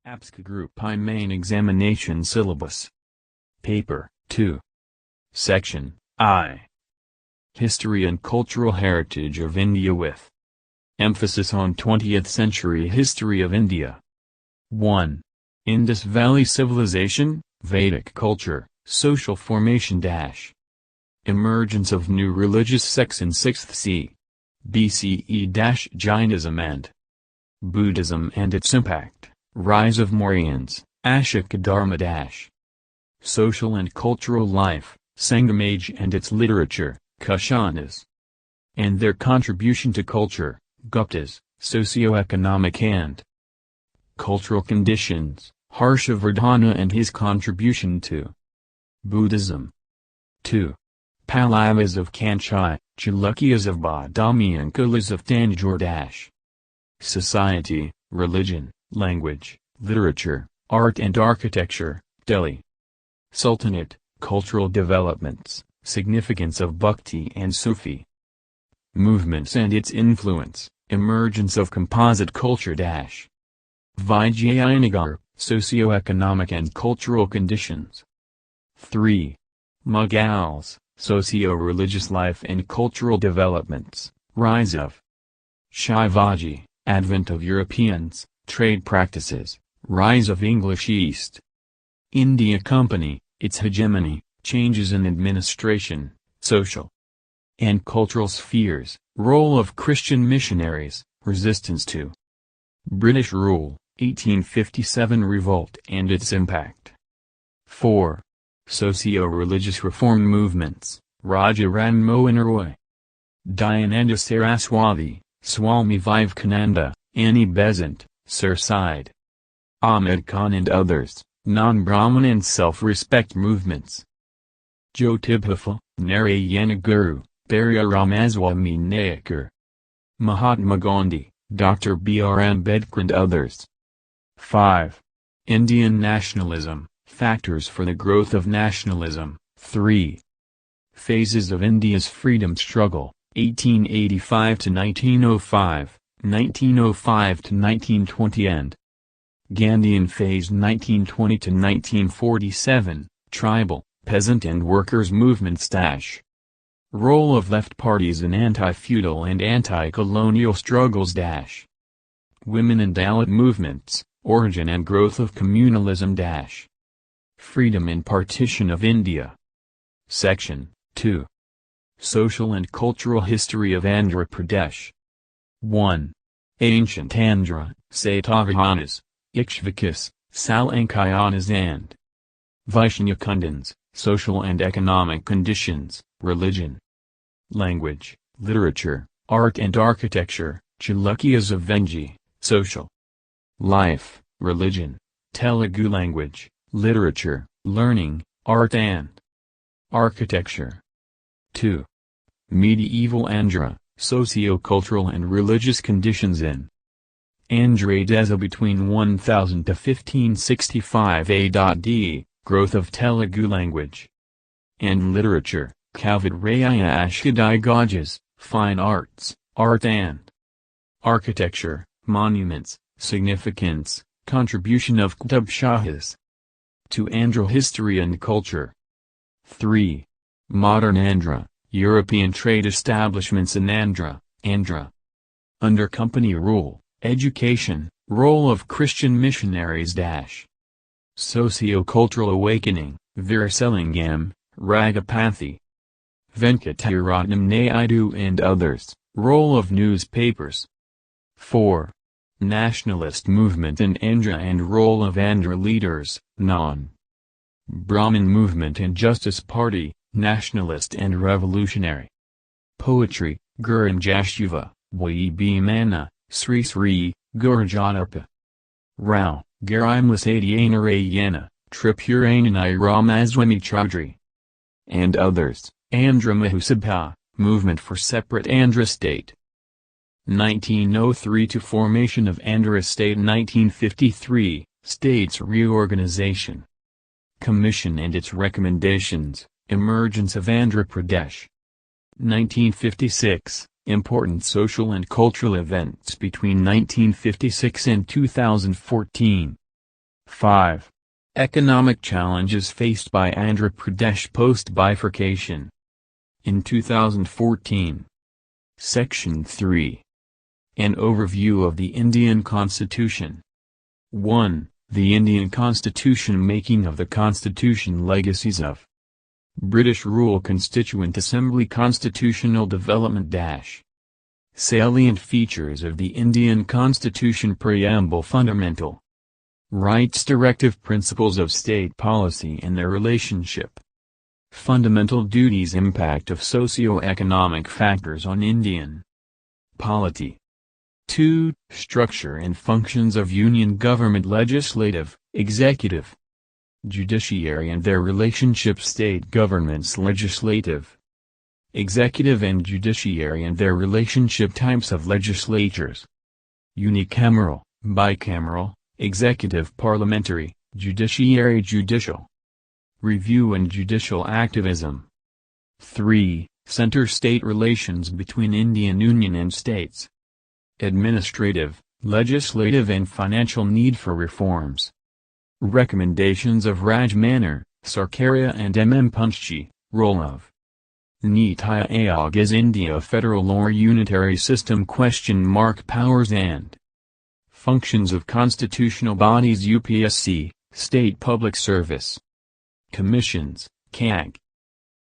APPSC Group I Main Examination Syllabus. Paper 2. Section I. History and Cultural Heritage of India with emphasis on 20th century history of India. 1. Indus Valley Civilization, Vedic Culture, Social Formation Emergence of new religious sects in 6th c. BCE Jainism and Buddhism and its impact, Rise of Mauryans, Ashoka Dharma Social and cultural life, Sangam Age and its literature, Kushanas and their contribution to culture, Guptas, Socioeconomic and Cultural Conditions, Harshavardhana and his contribution to Buddhism. 2. Pallavas of Kanchi, Chalukyas of Badami and Kulas of Tanjore Society, Religion, Language, Literature, Art and Architecture, Delhi. Sultanate, Cultural Developments, Significance of Bhakti and Sufi movements and its influence, Emergence of Composite Culture Vijayanagar, Socioeconomic and Cultural Conditions. 3. Mughals, Socio-Religious Life and Cultural Developments, Rise of Shivaji, Advent of Europeans, Trade Practices, Rise of English East India Company, its hegemony, changes in administration, social and cultural spheres, role of Christian missionaries, resistance to British rule, 1857 revolt and its impact. 4. Socio-religious reform movements, Raja Ram Mohan Roy, Dayananda Saraswati, Swami Vivekananda, Annie Besant, Sir Syed Ahmed Khan and others, non-Brahmin and self-respect movements. Jyotirtha, Narayana Guru, Periyar Ramaswamy Nayakar, Mahatma Gandhi, Dr. B.R. Ambedkar and others. 5. Indian nationalism, factors for the growth of nationalism. 3. Phases of India's freedom struggle, 1885 to 1905, 1905 to 1920 and Gandhian phase 1920 to 1947, tribal, peasant and workers' movements. Role of left parties in anti-feudal and anti-colonial struggles. Women and Dalit movements, origin and growth of communalism. Freedom and partition of India. Section 2. Social and cultural history of Andhra Pradesh. 1. Ancient Andhra, Satavahanas, Ikshvakas, Salankayanas and Vaishnakundans, social and economic conditions, religion, language, literature, art and architecture, Chalukyas of Vengi, social life, religion, Telugu language, literature, learning, art and architecture. 2. Medieval Andhra, socio-cultural and religious conditions in Andhra Desa between 1000 to 1565 AD, growth of Telugu language and literature, Kavitraya Ashkadai Gajas, fine arts, art and architecture, monuments, significance, contribution of Qutub Shahis to Andhra history and culture. 3. Modern Andhra, European trade establishments in Andhra, under company rule, education, role of Christian missionaries. Socio-cultural awakening, Viraselingam, Ragapathy, Venkataratnam Naidu and others, role of newspapers. 4. Nationalist movement in Andhra and role of Andhra leaders, non-Brahmin movement and Justice Party, nationalist and revolutionary. Poetry, Guram Jashuva, Y. B. Mana, Sri Sri, Gurjanarpa Rao, Garimlasadiana Rayana, Tripuranani Ramaswamy Chaudhry and others, Andhra Mahasabha, movement for separate Andhra state. 1903 to formation of Andhra state. 1953, states reorganization commission and its recommendations, emergence of Andhra Pradesh. 1956, important social and cultural events between 1956 and 2014. 5. Economic challenges faced by Andhra Pradesh post-bifurcation. In 2014. Section 3. An overview of the Indian Constitution. 1. The Indian Constitution. Making of the Constitution. Legacies of British rule. Constituent Assembly. Constitutional development. Salient features of the Indian Constitution. Preamble. Fundamental rights. Directive principles of state policy and their relationship. Fundamental duties. Impact of socio-economic factors on Indian polity. 2. Structure and functions of union government. Legislative, executive, judiciary and their relationship. State governments. Legislative, executive and judiciary and their relationship. Types of legislatures: unicameral, bicameral, executive, parliamentary, judiciary, judicial review and judicial activism. 3. Center-state relations between Indian Union and states. Administrative, legislative and financial. Need for reforms. Recommendations of Raj Manor, Sarkaria and Punchji. Role of Niti Aayog. Is India a federal or unitary system? Powers and functions of constitutional bodies. UPSC, State Public Service Commissions, CAG.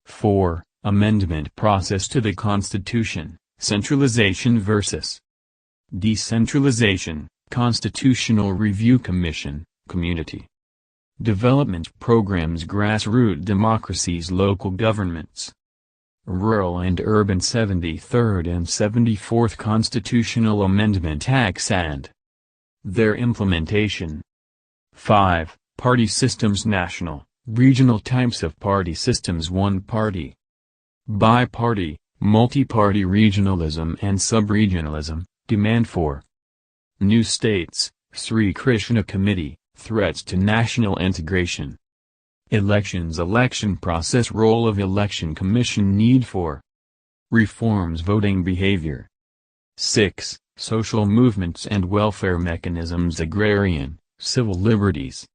4. Amendment process to the Constitution, centralization versus decentralization, Constitutional Review Commission, community development programs. Grassroots democracies. Local governments. Rural and urban. 73rd and 74th Constitutional Amendment Acts and their implementation. 5. Party systems. National, regional types of party systems. One-party, bi-party, multi-party. Regionalism and sub-regionalism. Demand for new states. Sri Krishna Committee, threats to national integration. Elections. Election process. Role of Election Commission. Need for reforms. Voting behavior. 6. Social movements and welfare mechanisms. Agrarian, civil liberties.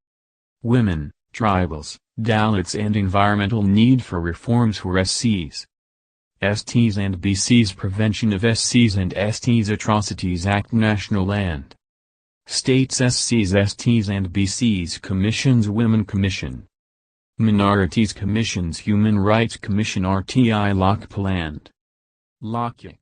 Women, tribals, Dalits and environmental. Need for reforms for SCs, STs and BCs. Prevention of SCs and STs Atrocities Act. National and States. SCs, STs and BCs Commissions. Women Commission, Minorities Commissions. Human Rights Commission. RTI. Lokpal and Lokyuk.